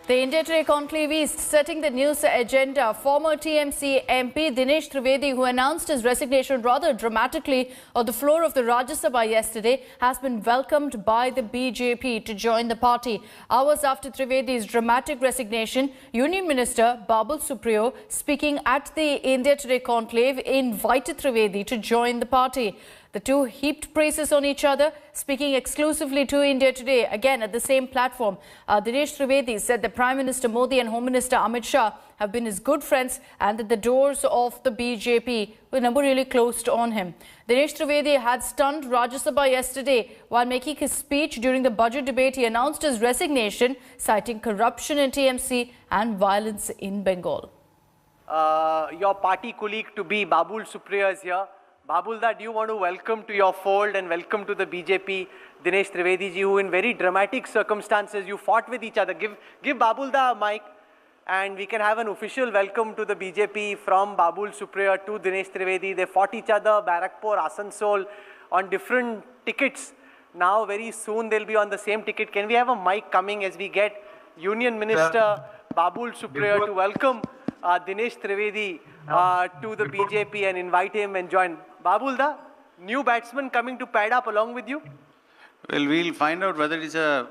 The India Today conclave is setting the news agenda. Former TMC MP Dinesh Trivedi, who announced his resignation rather dramatically on the floor of the Rajya Sabha yesterday, has been welcomed by the BJP to join the party. Hours after Trivedi's dramatic resignation, Union Minister Babul Supriyo, speaking at the India Today conclave, invited Trivedi to join the party. The two heaped praises on each other, speaking exclusively to India Today, again at the same platform. Dinesh Trivedi said that Prime Minister Modi and Home Minister Amit Shah have been his good friends and that the doors of the BJP were never really closed on him. Dinesh Trivedi had stunned Rajya Sabha yesterday. While making his speech during the budget debate, he announced his resignation, citing corruption in TMC and violence in Bengal. Your party colleague to be, Babul Supriyo, is here. Babulda, do you want to welcome to your fold and welcome to the BJP Dinesh Trivedi ji, who in very dramatic circumstances you fought with each other. Give Babulda a mic and we can have an official welcome to the BJP from Babul Supriyo to Dinesh Trivedi. They fought each other, Barakpur, Asansol, on different tickets. Now very soon they'll be on the same ticket. Can we have a mic coming as we get Union Minister Babul Supriyo to welcome Dinesh Trivedi to the BJP and invite him and join. Babulda, new batsman coming to pad up along with you? Well, we'll find out whether I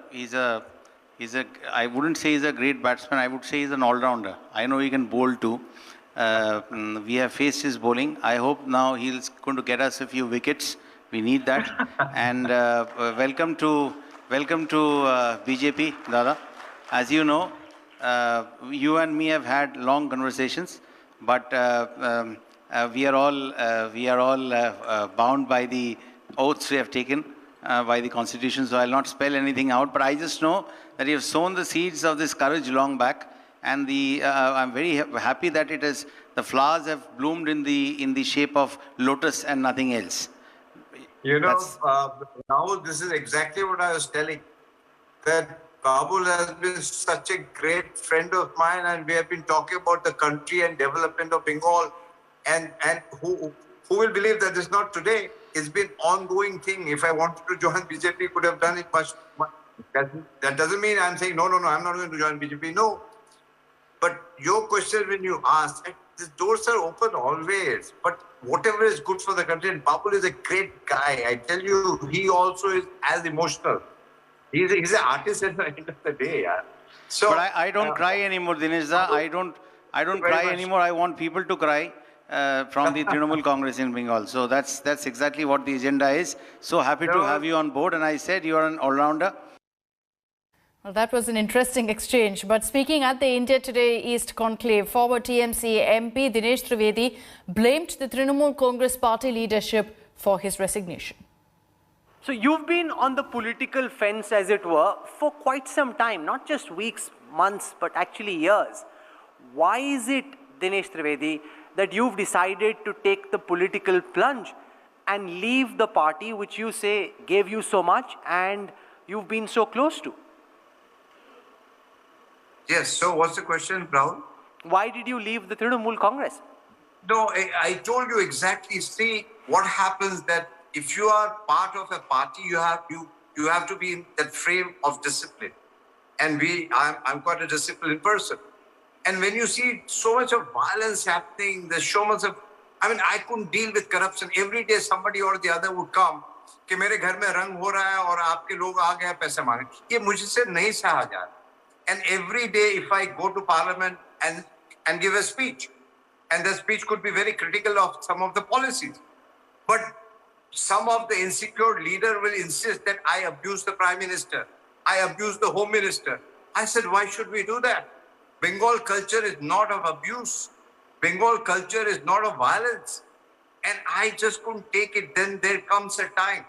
wouldn't say he's a great batsman, I would say he's an all-rounder. I know he can bowl too. We have faced his bowling. I hope now he's going to get us a few wickets. We need that. And welcome to BJP, Dada. As you know, you and me have had long conversations, but we are all bound by the oaths we have taken by the Constitution, so I'll not spell anything out. But I just know that you have sown the seeds of this courage long back, and I'm very happy that the flowers have bloomed in the shape of lotus and nothing else. You know, now this is exactly what I was telling, that Babul has been such a great friend of mine, and we have been talking about the country and development of Bengal. And who will believe that it's not today? It's been ongoing thing. If I wanted to join BJP, could have done it much. That doesn't mean I'm saying, no, I'm not going to join BJP. No. But your question when you asked, the doors are open always. But whatever is good for the country, and Babul is a great guy. I tell you, he also is as emotional. He's an artist at the end of the day. Yeah. So, but I don't cry anymore, Dineshda. I don't cry anymore. I want people to cry from the Trinamool Congress in Bengal. So that's exactly what the agenda is. So happy to have you on board. And I said you are an all-rounder. Well, that was an interesting exchange. But speaking at the India Today East Conclave, former TMC MP Dinesh Trivedi blamed the Trinamool Congress party leadership for his resignation. So you've been on the political fence, as it were, for quite some time, not just weeks, months, but actually years. Why is it, Dinesh Trivedi, that you've decided to take the political plunge and leave the party which you say gave you so much and you've been so close to? Yes, so what's the question, Rahul? Why did you leave the Trinamool Congress? No, I told you exactly. See, what happens that if you are part of a party, you have to be in that frame of discipline. And I'm quite a disciplined person. And when you see so much of violence happening, there's so much of, I couldn't deal with corruption. Every day somebody or the other would come, कि मेरे घर में रंग हो रहा है और आपके लोग आ गए पैसे मांगे. ये मुझसे नहीं सहा जा रहा. And every day if I go to parliament and give a speech, and the speech could be very critical of some of the policies, but some of the insecure leader will insist that I abuse the Prime Minister, I abuse the Home Minister. I said, why should we do that? Bengal culture is not of abuse. Bengal culture is not of violence. And I just couldn't take it. Then there comes a time.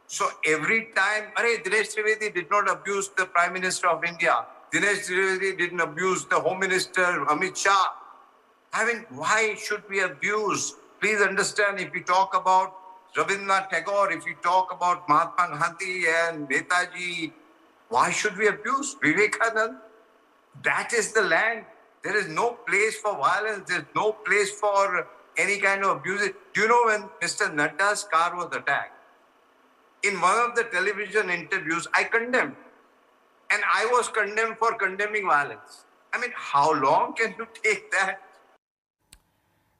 So every time, Dinesh Trivedi did not abuse the Prime Minister of India. Dinesh Trivedi didn't abuse the Home Minister, Amit Shah. Why should we abuse? Please understand, if we talk about Rabindranath Tagore, if we talk about Mahatma Gandhi and Netaji, why should we abuse Vivekanand? That is the land. There is no place for violence. There is no place for any kind of abuse. Do you know when Mr. Nadda's car was attacked? In one of the television interviews, I condemned. and I was condemned for condemning violence. I mean, how long can you take that?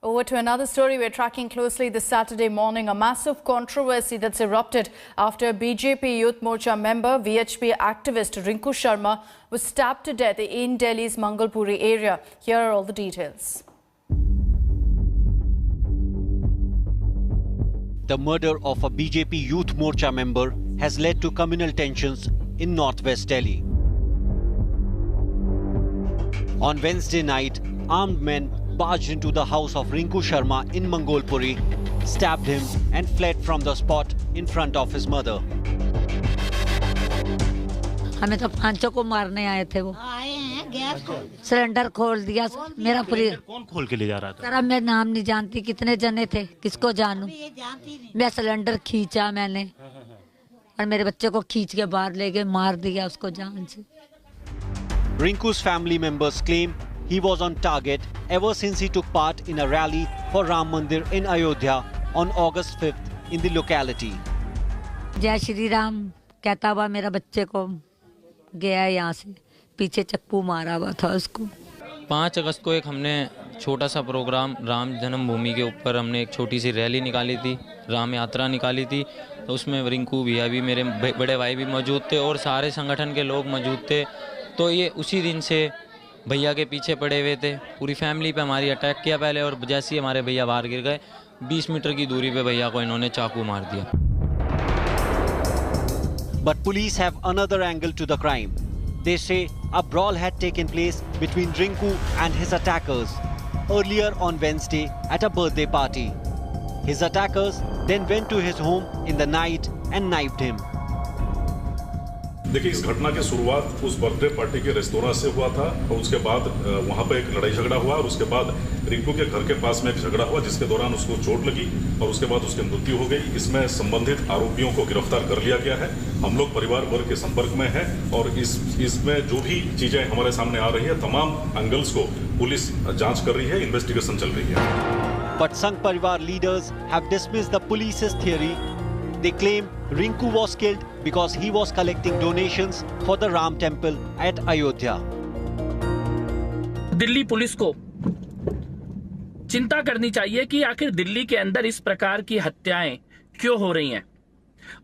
Over to another story we're tracking closely this Saturday morning. A massive controversy that's erupted after BJP Youth Morcha member, VHP activist Rinku Sharma was stabbed to death in Delhi's Mangalpuri area. Here are all the details. The murder of a BJP Youth Morcha member has led to communal tensions in northwest Delhi. On Wednesday night, armed men barged into the house of Rinku Sharma in Mangalpuri, stabbed him and fled from the spot in front of his mother. हमें तो पांचों को मारने आए थे वो। आए हैं गैस सिलेंडर खोल दिया मेरा पूरी। कौन खोल के ले जा रहा था? सर मैं नाम नहीं जानती कितने जने थे किसको जानूं। मैं सिलेंडर खींचा मैंने और मेरे बच्चे को खींच के बाहर ले गए मार दिया उसको जान से। Rinku's family members claim he was on target ever since he took part in a rally for Ram Mandir in Ayodhya on August 5th in the locality. जय श्री राम कहता हुआ मेरा बच्चे को गया यहाँ से पीछे चप्पू मारा हुआ था उसको। 5 अगस्त को एक हमने छोटा सा प्रोग्राम राम जन्मभूमि के ऊपर हमने एक छोटी सी रैली निकाली थी, राम यात्रा निकाली थी। तो उसमें रिंकू भैया भी मेरे बड़े भाई भी मौजूद थे और सारे संगठन के लोग मौजूद थे। तो ये उसी दिन से भैया के पीछे पड़े हुए थे। पूरी फैमिली पे हमारी अटैक किया पहले और जैसे ही हमारे भैया बाहर गिर गए 20 मीटर की दूरी पे भैया को इन्होंने चाकू मार दिया। But police have another angle to the crime. They say a brawl had taken place between Rinku and his attackers earlier on Wednesday at a birthday party. His attackers then went to his home in the night and knifed him. देखिए, इस घटना की शुरुआत उस birthday party के restaurant से हुआ था और उसके बाद वहां पर एक लड़ाई झगड़ा हुआ और उसके बाद रिंकू के घर के पास में एक झगड़ा हुआ जिसके दौरान उसको चोट लगी और उसके बाद उसकी मृत्यु हो गई। इसमें संबंधित आरोपियों को गिरफ्तार कर लिया गया है। हम लोग परिवार वर्ग के संपर्क में हैं और इसमें जो भी चीजें हमारे सामने आ रही है तमाम एंगल्स को पुलिस जांच कर रही है, इन्वेस्टिगेशन चल रही है। But Sangh Parivar leaders have dismissed the police's theory. They claim Rinku was killed because he was collecting donations for the Ram temple at Ayodhya. Delhi police को चिंता करनी चाहिए कि आखिर दिल्ली के अंदर इस प्रकार की हत्याएं क्यों हो रही हैं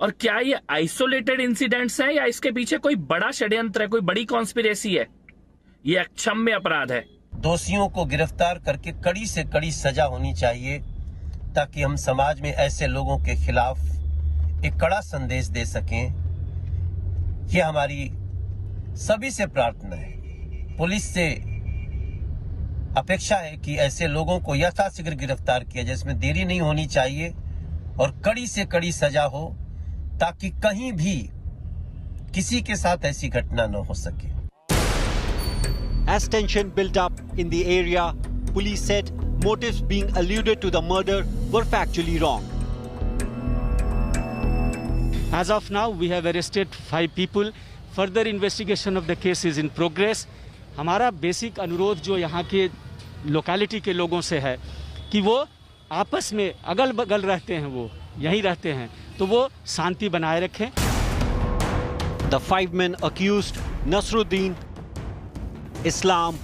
और क्या ये आइसोलेटेड इंसिडेंट्स हैं या इसके पीछे कोई बड़ा षड्यंत्र है, कोई बड़ी कॉन्स्पिरेसी है। ये अक्षम्य अपराध है। दोषियों को गिरफ्तार करके कड़ी से कड़ी सजा होनी चाहिए ताकि हम समाज में ऐसे लोगों के खिलाफ एक कड़ा संदेश दे सकें। ये हमारी सभी से प्रार्थना है। पुलिस से अपेक्षा है कि ऐसे लोगों को यथाशीघ्र गिरफ्तार किया जाए, इसमें देरी नहीं होनी चाहिए और कड़ी से कड़ी सजा हो ताकि कहीं भी किसी के साथ ऐसी घटना न हो सके। As tension built up in the area, police said motives being alluded to the murder were factually wrong. As of now, we have arrested 5 people. Further investigation of the case is in progress. हमारा basic अनुरोध जो यहाँ के locality के लोगों से है कि वो आपस में अगल बगल रहते हैं, वो यहीं रहते हैं, तो वो शांति बनाए रखें। The 5 men accused, Nasruddin, Islam,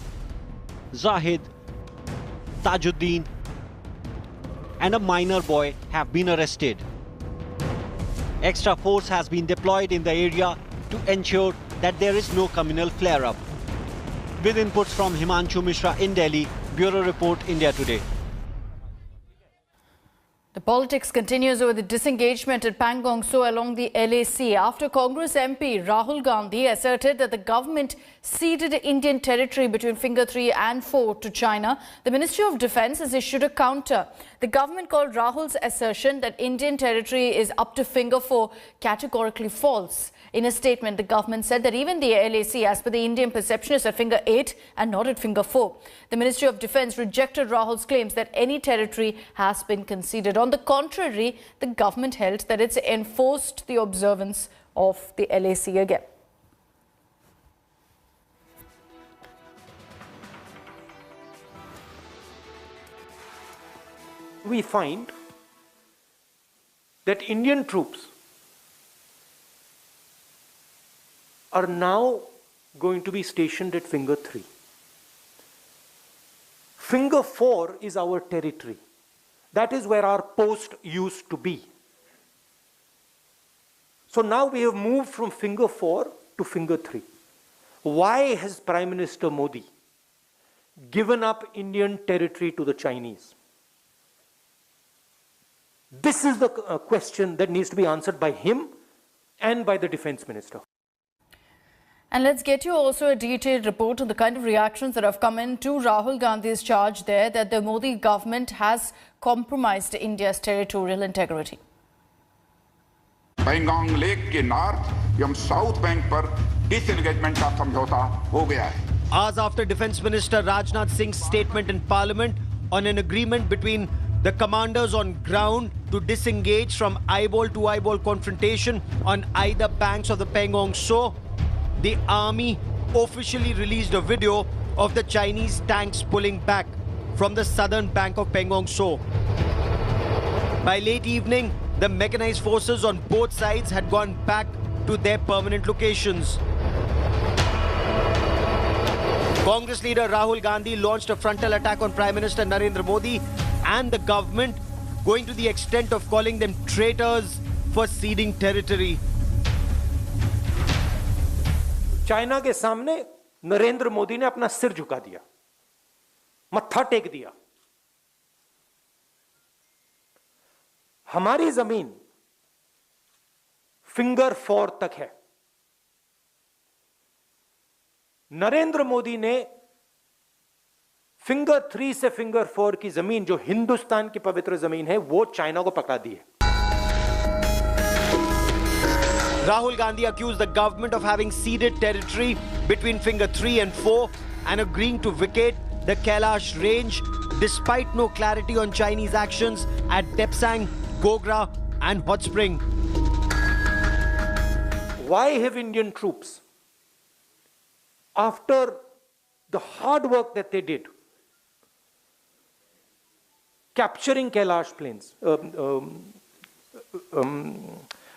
Zahid, Tajuddin, and a minor boy have been arrested. Extra force has been deployed in the area to ensure that there is no communal flare-up. With inputs from Himanshu Mishra in Delhi, Bureau Report, India Today. The politics continues with the disengagement at Pangong Tso along the LAC after Congress MP Rahul Gandhi asserted that the government ceded Indian territory between Finger 3 and 4 to China. The Ministry of Defence has issued a counter. The government called Rahul's assertion that Indian territory is up to Finger 4 categorically false. In a statement, the government said that even the LAC, as per the Indian perception, is at Finger 8 and not at Finger 4. The Ministry of Defence rejected Rahul's claims that any territory has been conceded. On the contrary, the government held that it's enforced the observance of the LAC again. We find that Indian troops are now going to be stationed at Finger 3. Finger 4 is our territory. That is where our post used to be. So now we have moved from Finger 4 to Finger 3. Why has Prime Minister Modi given up Indian territory to the Chinese? This is the question that needs to be answered by him and by the Defence Minister. And let's get you also a detailed report on the kind of reactions that have come in to Rahul Gandhi's charge there that the Modi government has compromised India's territorial integrity. Pangong lake के north एवं south bank पर disengagement का समझौता हो गया है. Hours after Defence Minister Rajnath Singh's statement in Parliament on an agreement between the commanders on ground to disengage from eyeball-to-eyeball confrontation on either banks of the Pangong Tso, the army officially released a video of the Chinese tanks pulling back from the southern bank of Pangong Tso. By late evening, the mechanized forces on both sides had gone back to their permanent locations. Congress leader Rahul Gandhi launched a frontal attack on Prime Minister Narendra Modi and the government, going to the extent of calling them traitors for ceding territory. China के सामने नरेंद्र मोदी ने अपना सिर झुका दिया, मत्था take दिया. हमारी जमीन फिंगर 4 तक है. नरेंद्र मोदी ने फिंगर 3 से फिंगर 4 की जमीन, जो हिंदुस्तान की पवित्र जमीन है, वो चाइना को पकड़ा दी है. Rahul Gandhi accused the government of having ceded territory between Finger 3 and 4 and agreeing to vacate the Kailash range despite no clarity on Chinese actions at Depsang, Gogra and Hot Spring. Why have Indian troops, after the hard work that they did, capturing Kailash plains,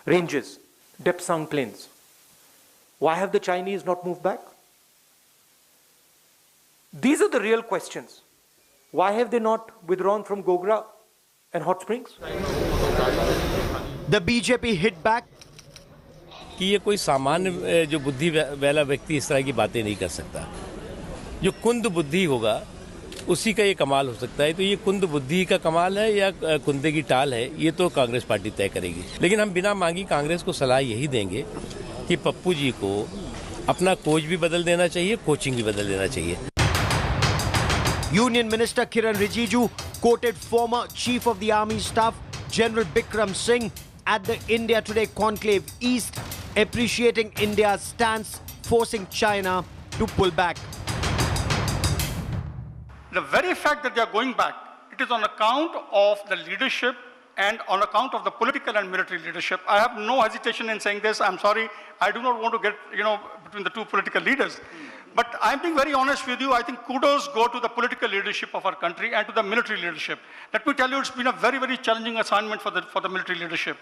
ranges, Depsang plains, why have the Chinese not moved back? These are the real questions. Why have they not withdrawn from Gogra and Hot Springs? The BJP hit back. कि ये कोई सामान्य जो बुद्धि वाला व्यक्ति इस तरह की बातें नहीं कर सकता. जो कुंद बुद्धि होगा उसी का ये कमाल हो सकता है. तो ये कुंद बुद्धि का कमाल है या कुंदे की टाल है, ये तो कांग्रेस पार्टी तय करेगी. लेकिन हम बिना मांगी कांग्रेस को सलाह यही देंगे कि पप्पू जी को अपना कोच भी बदल देना चाहिए, कोचिंग भी बदल देना चाहिए. Union Minister Kiran Rijiju quoted former Chief of the Army Staff General Bikram Singh at the India Today Conclave East, appreciating India's stance, forcing China to pull back. The very fact that they are going back, it is on account of the leadership and on account of the political and military leadership. I have no hesitation in saying this. I'm sorry, I do not want to get, between the two political leaders. But I'm being very honest with you. I think kudos go to the political leadership of our country and to the military leadership. Let me tell you, it's been a very, very challenging assignment for the military leadership.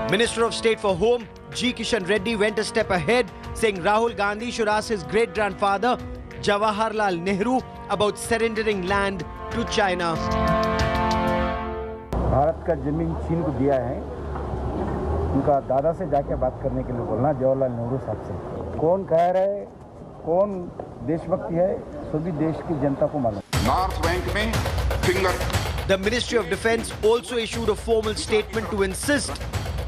Minister of State for Home, G. Kishan Reddy, went a step ahead, saying Rahul Gandhi should ask his great-grandfather, Jawaharlal Nehru, about surrendering land to China. Bharat का जमीन चीन को दिया है, उनका दादा से जाके बात करने के लिए बोलना, जवाहरलाल नेहरू साहब से. कौन कह रहे, कौन देशभक्ति है, सभी देश की जनता को मालूम. नॉर्थ बैंक में finger. The Ministry of Defence also issued a formal statement to insist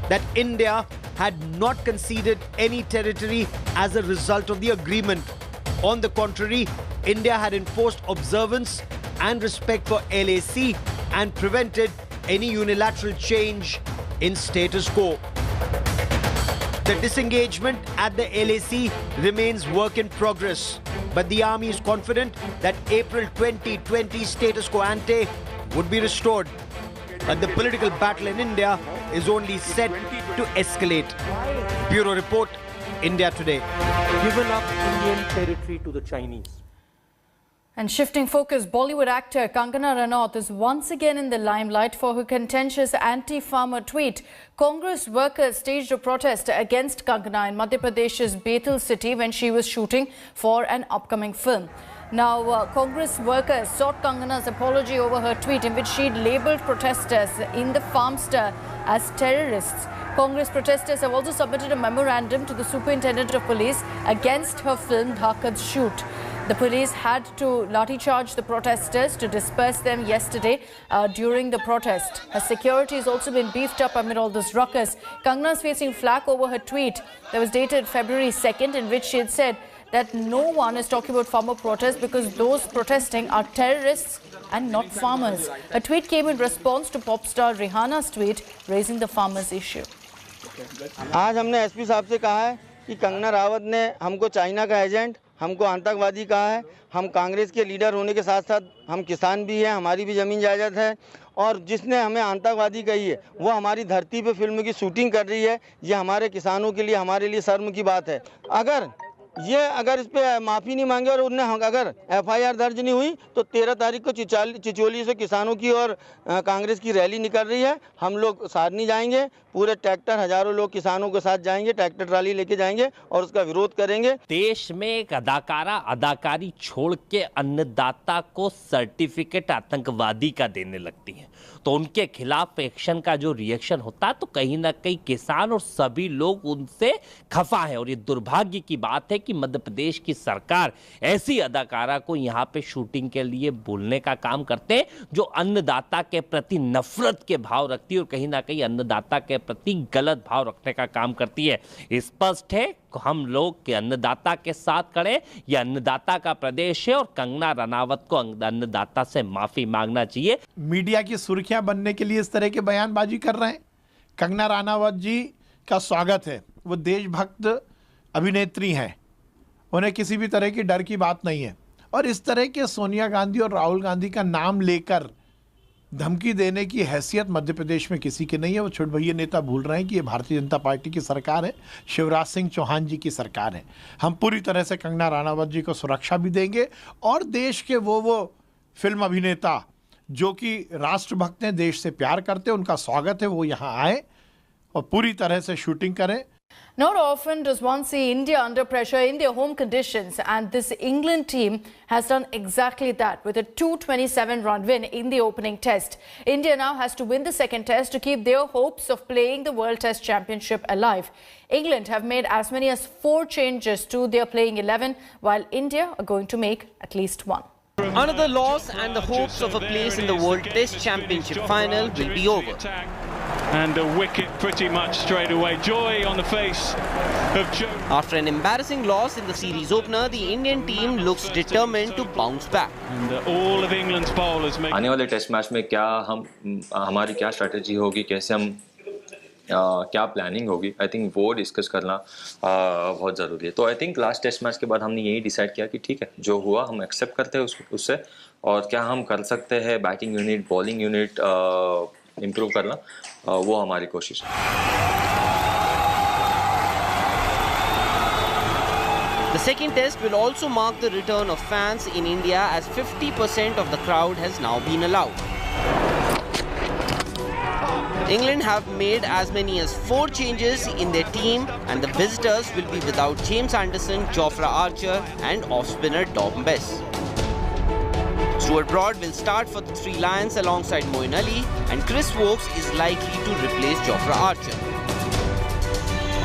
that India had not conceded any territory as a result of the agreement. On the contrary, India had enforced observance and respect for LAC and prevented any unilateral change in status quo. The disengagement at the LAC remains work in progress, but the army is confident that April 2020 status quo ante would be restored. But the political battle in India is only set to escalate. Bureau Report, India Today. Given up Indian territory to the Chinese. And shifting focus, Bollywood actor Kangana Ranaut is once again in the limelight for her contentious anti-farmer tweet. Congress workers staged a protest against Kangana in Madhya Pradesh's Bethel city when she was shooting for an upcoming film. Now, Congress workers sought Kangana's apology over her tweet in which she'd labelled protesters in the farmster as terrorists. Congress protesters have also submitted a memorandum to the Superintendent of Police against her film Dhakad's shoot. The police had to lathi charge the protesters to disperse them yesterday during the protest. Her security has also been beefed up amid all this ruckus. Kangana is facing flack over her tweet that was dated February 2nd in which she had said that no one is talking about farmer protests because those protesting are terrorists and not farmers. A tweet came in response to pop star Rihanna's tweet raising the farmers issue. आज हमने SP साहब से कहा है कि कंगना रावत ने हमको China का एजेंट, हमको आतंकवादी कहा है। हम कांग्रेस के लीडर होने के साथ साथ हम किसान भी हैं, हमारी भी ज़मीन जायदाद है और जिसने हमें आतंकवादी कही है वो हमारी धरती पे फिल्म की शूटिंग कर रही है। ये हमारे किसानों के लिए, हमारे लिए शर्म की बात है। अगर इस पे माफ़ी नहीं मांगे और उनने अगर एफआईआर दर्ज नहीं हुई तो 13 तारीख को चिचोली से किसानों की और कांग्रेस की रैली निकल रही है। हम लोग सारनी जाएंगे, पूरे ट्रैक्टर हजारों लोग किसानों के साथ जाएंगे, ट्रैक्टर ट्राली लेके जाएंगे और उसका विरोध करेंगे। देश में एक अदाकारा अदाकारी छोड़ के अन्नदाता को सर्टिफिकेट आतंकवादी का देने लगती है तो उनके खिलाफ एक्शन का जो रिएक्शन होता है तो कहीं ना कहीं किसान और सभी लोग उनसे खफा है। और ये दुर्भाग्य की बात है कि मध्य प्रदेश की सरकार ऐसी अदाकारा को यहाँ पे शूटिंग के लिए बोलने का काम करते हैं जो अन्नदाता के प्रति नफरत के भाव रखती है और कहीं ना कहीं अन्नदाता के प्रति गलत भाव रखने का काम करती है। स्पष्ट है हम लोग के अन्नदाता के साथ खड़े, यह अन्नदाता का प्रदेश है और कंगना रनावत को अन्नदाता से माफी मांगना चाहिए। मीडिया की सुर्खियां बनने के लिए इस तरह के बयानबाजी कर रहे हैं। कंगना रनावत जी का स्वागत है, वो देशभक्त अभिनेत्री हैं, उन्हें किसी भी तरह की डर की बात नहीं है। और इस तरह के सोनिया गांधी और राहुल गांधी का नाम लेकर धमकी देने की हैसियत मध्य प्रदेश में किसी की नहीं है। वो छोटे भैया नेता भूल रहे हैं कि ये भारतीय जनता पार्टी की सरकार है, शिवराज सिंह चौहान जी की सरकार है। हम पूरी तरह से कंगना रनावत जी को सुरक्षा भी देंगे और देश के वो फिल्म अभिनेता जो कि राष्ट्रभक्त हैं, देश से प्यार करते हैं, उनका स्वागत है वो यहाँ आए और पूरी तरह से शूटिंग करें। Not often does one see India under pressure in their home conditions, and this England team has done exactly that with a 227-run win in the opening test. India now has to win the second test to keep their hopes of playing the World Test Championship alive. England have made as many as 4 changes to their playing 11, while India are going to make at least 1. Another loss and the hopes of a place in the World Test Championship final will be over. And a wicket pretty much straight away. Joy on the face of Joe. After an embarrassing loss in the series opener, the Indian team looks determined to bounce back. And all of England's bowlers make. आने वाले test match में क्या हमारी क्या strategy होगी, कैसे हम क्या प्लानिंग होगी, आई थिंक वो डिस्कस करना बहुत ज़रूरी है। तो I think last test match के बाद हमने यही डिसाइड किया कि ठीक है, जो हुआ हम एक्सेप्ट करते हैं उससे, और क्या हम कर सकते हैं batting unit, bowling unit improve करना, वो हमारी कोशिश है। The second test will also mark the return of fans in India as 50% of the crowd has now been allowed. England have made as many as 4 changes in their team, and the visitors will be without James Anderson, Jofra Archer and off-spinner Dom Bess. Stuart Broad will start for the Three Lions alongside Moeen Ali, and Chris Woakes is likely to replace Jofra Archer.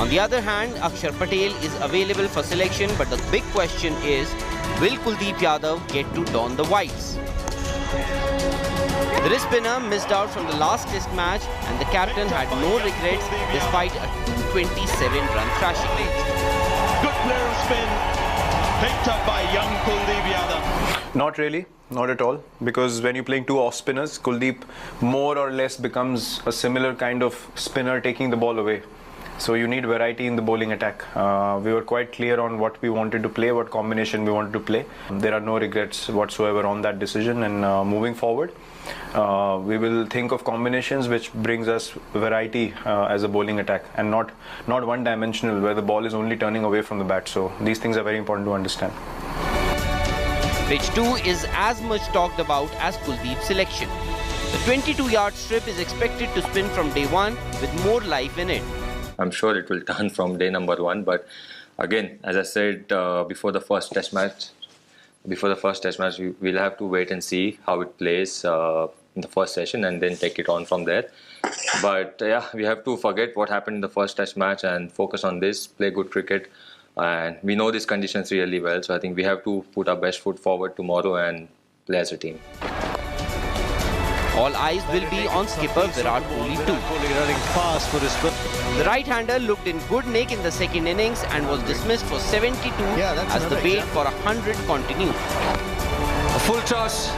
On the other hand, Akshar Patel is available for selection, but the big question is, will Kuldeep Yadav get to don the whites? The wrist spinner missed out from the last test match, and the captain had no regrets despite a 227-run thrashing. Good player of spin, picked up by young Kuldeep Yadav. Not really, not at all, because when you're playing 2 off spinners, Kuldeep more or less becomes a similar kind of spinner taking the ball away. So you need variety in the bowling attack. We were quite clear on what we wanted to play, what combination we wanted to play. There are no regrets whatsoever on that decision, and moving forward, we will think of combinations which brings us variety as a bowling attack, and not one-dimensional where the ball is only turning away from the bat. So these things are very important to understand. which too is as much talked about as Kuldeep's selection. The 22-yard strip is expected to spin from day one with more life in it. I'm sure it will turn from day number one, but again, as I said before the first test match, we'll have to wait and see how it plays in the first session and then take it on from there. But yeah, we have to forget what happened in the first test match and focus on this, play good cricket. And we know these conditions really well, so I think we have to put our best foot forward tomorrow and play as a team. All eyes will be on skipper Virat Kohli too. The right-hander looked in good nick in the second innings and was dismissed for 72 as the wait for 100 continued. A full toss.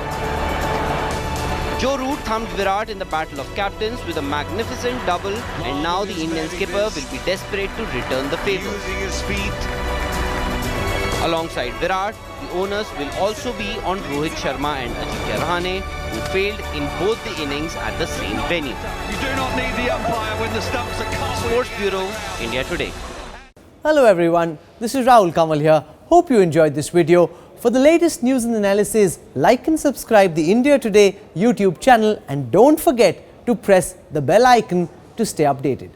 Joe Root thumped Virat in the Battle of Captains with a magnificent double, and now the Indian skipper will be desperate to return the favour. Alongside Virat, the onus will also be on Rohit Sharma and Ajinkya Rahane, who failed in both the innings at the same venue. You do not need the umpire when the stumps are cast. Sports Bureau, India Today. Hello everyone, this is Rahul Kamal here. Hope you enjoyed this video. For the latest news and analysis, like and subscribe the India Today YouTube channel and don't forget to press the bell icon to stay updated.